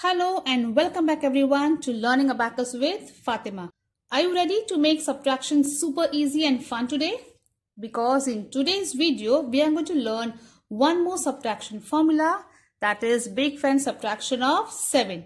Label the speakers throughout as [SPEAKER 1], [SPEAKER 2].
[SPEAKER 1] Hello and welcome back everyone to Learning Abacus with Fatima. Are you ready to make subtraction super easy and fun today? Because in today's video, we are going to learn one more subtraction formula, that is big friend subtraction of 7.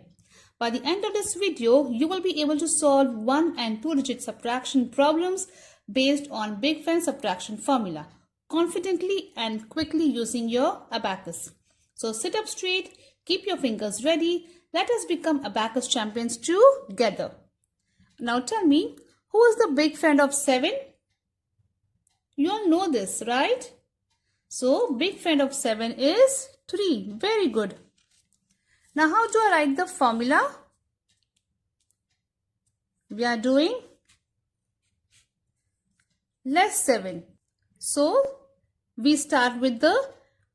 [SPEAKER 1] By the end of this video, you will be able to solve 1 and 2 digit subtraction problems based on big friend subtraction formula confidently and quickly using your abacus. So sit up straight, keep your fingers ready. Let us become abacus champions together. Now tell me, who is the big friend of 7? You all know this, right? So big friend of 7 is 3. Very good. Now how do I write the formula? We are doing less 7. So we start with the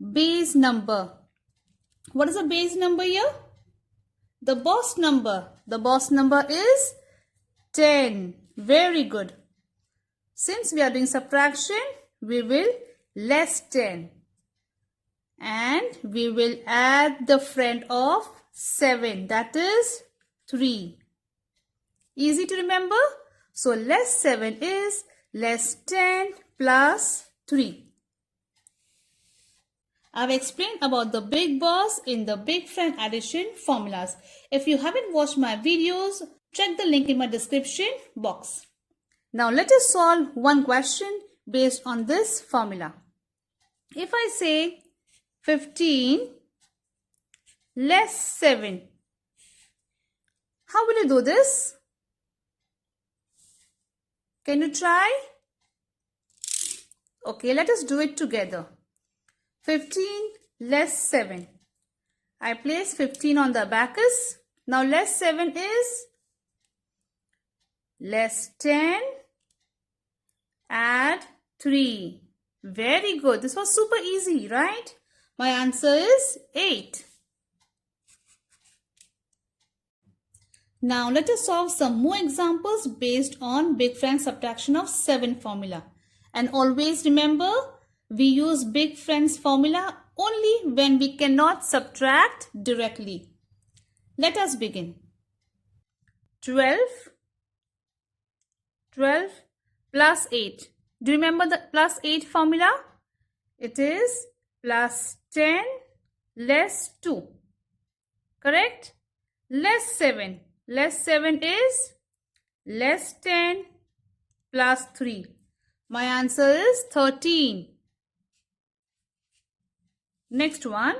[SPEAKER 1] base number. What is the base number here? The boss number. The boss number is 10. Very good. Since we are doing subtraction, we will less 10. And we will add the friend of 7. That is 3. Easy to remember? So less 7 is less 10 plus 3. I've explained about the big boss in the big friend addition formulas. If you haven't watched my videos, check the link in my description box. Now let us solve one question based on this formula. If I say 15 less 7, how will you do this? Can you try? Okay, let us do it together. 15 less 7. I place 15 on the abacus. Now less 7 is less 10, add 3. Very good. This was super easy, right? My answer is 8. Now let us solve some more examples based on big friend subtraction of 7 formula. And always remember, we use big friends formula only when we cannot subtract directly. Let us begin. 12 plus 8. Do you remember the plus 8 formula? It is plus 10 less 2. Correct? Less 7. Less 7 is less 10 plus 3. My answer is 13. Next one,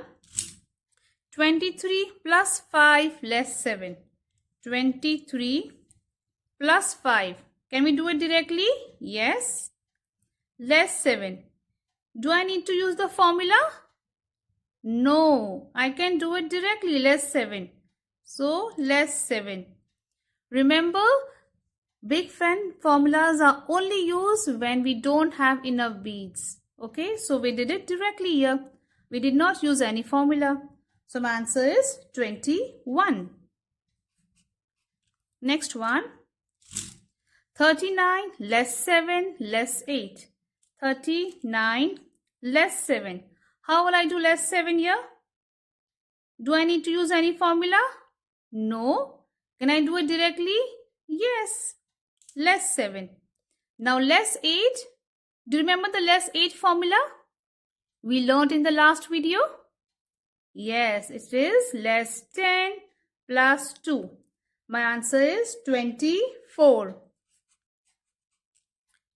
[SPEAKER 1] 23 plus 5 less 7. 23 plus 5. Can we do it directly? Yes. Less 7. Do I need to use the formula? No, I can do it directly. Less 7. So, less 7. Remember, big friend formulas are only used when we don't have enough beads. Okay, so we did it directly here. We did not use any formula. So my answer is 21. Next one. 39 less 7 less 8. 39 less 7. How will I do less 7 here? Do I need to use any formula? No. Can I do it directly? Yes. Less 7. Now less 8. Do you remember the less 8 formula we learned in the last video? Yes, it is less 10 plus 2. My answer is 24.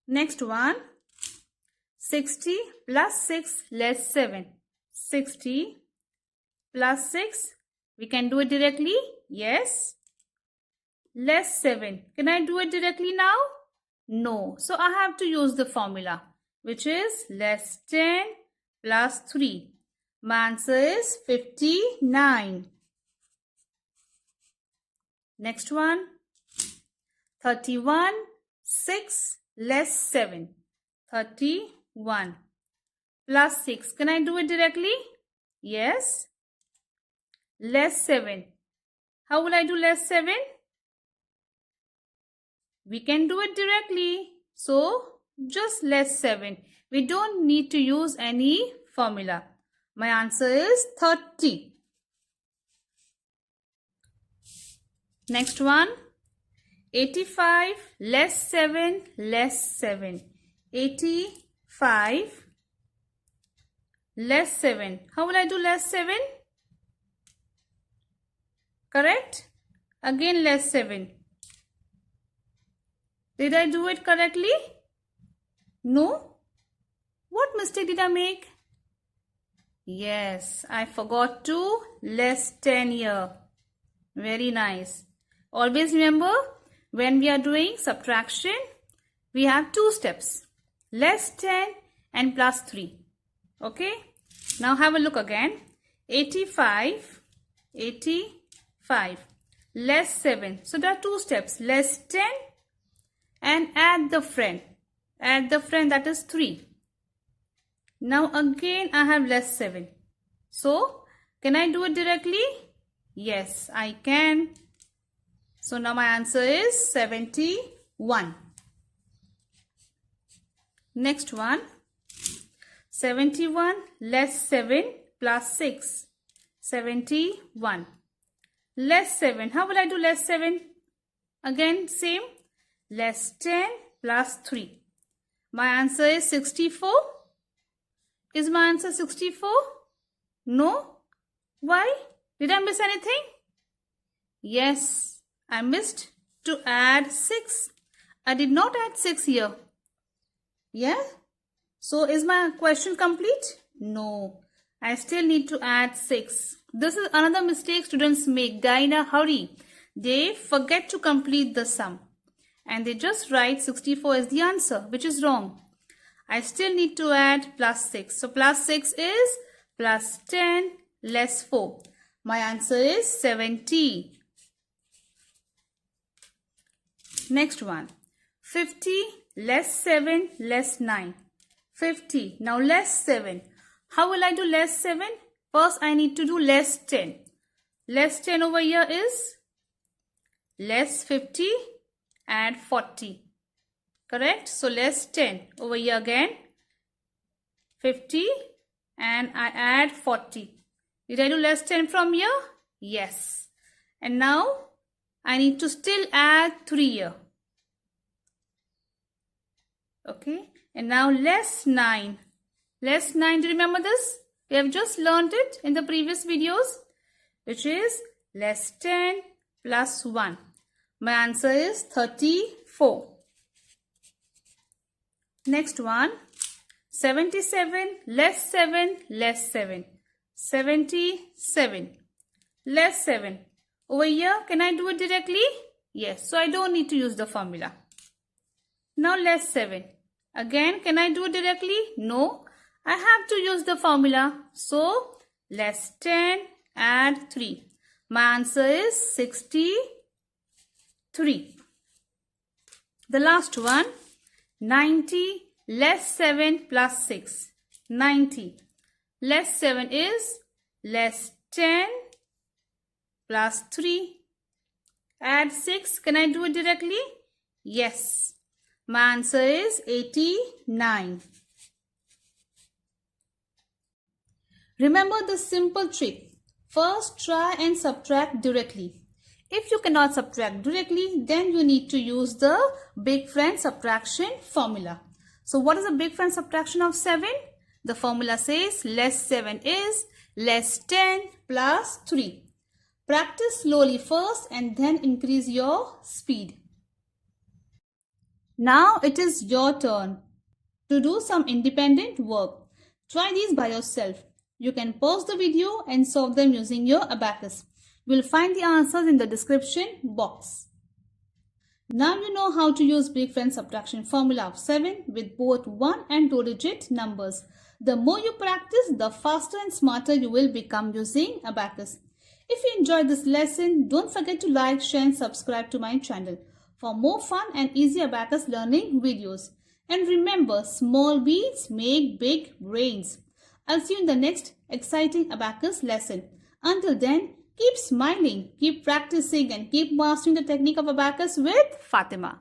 [SPEAKER 1] Next one. 60 plus 6 less 7. 60 plus 6. We can do it directly? Yes. Less 7. Can I do it directly now? No. So I have to use the formula, which is less 10 plus 3. My answer is 59. Next one. 31 6 less 7. 31 plus 6. Can I do it directly? Yes. Less 7. How will I do less 7? We can do it directly. So, just less 7. We don't need to use any formula. My answer is 30. Next one. 85 less 7 less 7. 85 less 7. How will I do less 7? Correct? Again less 7. Did I do it correctly? No? What mistake did I make? Yes, I forgot to less 10 here. Very nice. Always remember, when we are doing subtraction, we have two steps. Less 10 and plus 3. Okay? Now have a look again. 85 less 7. So there are two steps. Less 10 and add the friend. Add the friend, that is 3. Now again I have less 7. So can I do it directly? Yes, I can. So now my answer is 71. Next one. 71 less 7 plus 6. 71. Less 7. How will I do less 7? Again same. Less 10 plus 3. My answer is 64. Is my answer 64? No? Why? Did I miss anything? Yes, I missed to add 6. I did not add 6 here. Yeah? So is my question complete? No. I still need to add 6. This is another mistake students make. They are in a hurry. They forget to complete the sum. And they just write 64 as the answer, which is wrong. I still need to add plus 6. So plus 6 is plus 10 less 4. My answer is 70. Next one. 50 less 7 less 9. 50. Now less 7. How will I do less 7? First I need to do less 10. Less 10 over here is less 50, add 40. Correct? So less 10 over here again. 50 and I add 40. Did I do less 10 from here? Yes. And now I need to still add 3 here. Okay. And now less 9. Less 9, do you remember this? We have just learned it in the previous videos, which is less 10 plus 1. My answer is 34. Next one. 77 less 7 less 7. 77 less 7. Over here, can I do it directly? Yes, so I don't need to use the formula. Now less 7. Again, can I do it directly? No, I have to use the formula. So less 10, add 3. My answer is 63. The last one. 90 less 7 plus 6. 90 less 7 is less 10 plus 3. Add 6. Can I do it directly? Yes. My answer is 89. Remember this simple trick. First try and subtract directly. If you cannot subtract directly, then you need to use the big friend subtraction formula. So what is the big friend subtraction of 7? The formula says less 7 is less 10 plus 3. Practice slowly first and then increase your speed. Now it is your turn to do some independent work. Try these by yourself. You can pause the video and solve them using your abacus. You will find the answers in the description box. Now you know how to use big friend subtraction formula of 7 with both 1 and 2 digit numbers. The more you practice, the faster and smarter you will become using abacus. If you enjoyed this lesson, don't forget to like, share and subscribe to my channel for more fun and easy abacus learning videos. And remember, small beads make big brains. I'll see you in the next exciting abacus lesson. Until then, keep smiling, keep practicing and keep mastering the technique of abacus with Fatima.